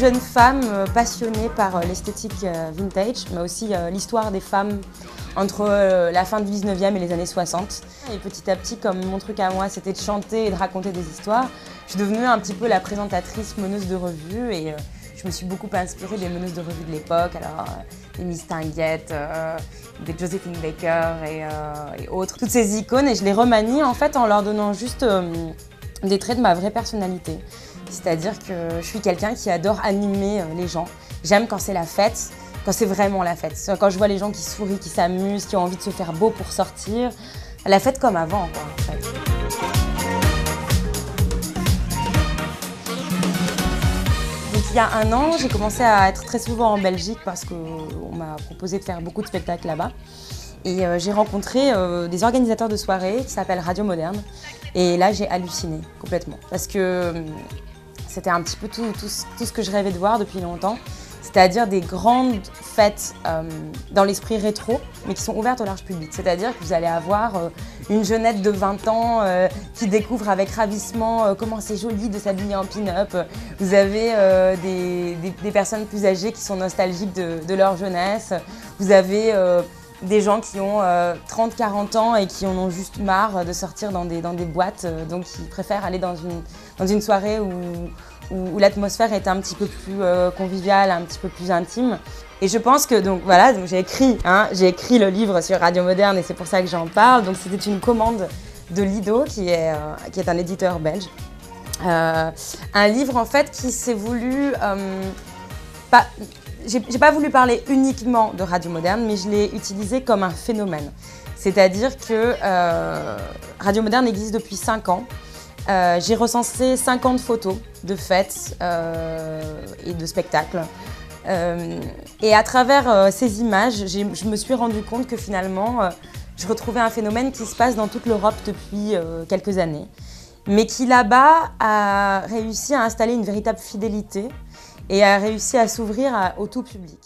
jeune femme passionnée par l'esthétique vintage, mais aussi l'histoire des femmes entre la fin du 19e et les années 60. Et petit à petit, comme mon truc à moi, c'était de chanter et de raconter des histoires, je suis devenue un petit peu la présentatrice meneuse de revue et je me suis beaucoup inspirée des meneuses de revue de l'époque, alors des Miss Tinguette, des Josephine Baker et autres. Toutes ces icônes, et je les remanie en fait en leur donnant juste des traits de ma vraie personnalité. C'est-à-dire que je suis quelqu'un qui adore animer les gens. J'aime quand c'est la fête, quand c'est vraiment la fête. Quand je vois les gens qui sourient, qui s'amusent, qui ont envie de se faire beau pour sortir. La fête comme avant, quoi, en fait. Donc, il y a un an, j'ai commencé à être très souvent en Belgique parce qu'on m'a proposé de faire beaucoup de spectacles là-bas. Et j'ai rencontré des organisateurs de soirées qui s'appellent Radio Moderne. Et là, j'ai halluciné complètement. Parce que c'était un petit peu tout ce que je rêvais de voir depuis longtemps. C'est-à-dire des grandes fêtes dans l'esprit rétro, mais qui sont ouvertes au large public. C'est-à-dire que vous allez avoir une jeunette de 20 ans qui découvre avec ravissement comment c'est joli de s'habiller en pin-up. Vous avez des personnes plus âgées qui sont nostalgiques de leur jeunesse. Vous avez des gens qui ont 30-40 ans et qui en ont juste marre de sortir dans des boîtes, donc ils préfèrent aller dans une soirée où l'atmosphère est un petit peu plus conviviale, un petit peu plus intime. Et je pense que donc j'ai écrit le livre sur Radio Moderne et c'est pour ça que j'en parle. Donc c'était une commande de Lido qui est un éditeur belge. Un livre en fait qui s'est voulu j'ai pas voulu parler uniquement de Radio Moderne, mais je l'ai utilisé comme un phénomène. C'est-à-dire que Radio Moderne existe depuis 5 ans. J'ai recensé 50 photos de fêtes et de spectacles. Et à travers ces images, je me suis rendu compte que finalement, je retrouvais un phénomène qui se passe dans toute l'Europe depuis quelques années, mais qui là-bas a réussi à installer une véritable fidélité et a réussi à s'ouvrir au tout public.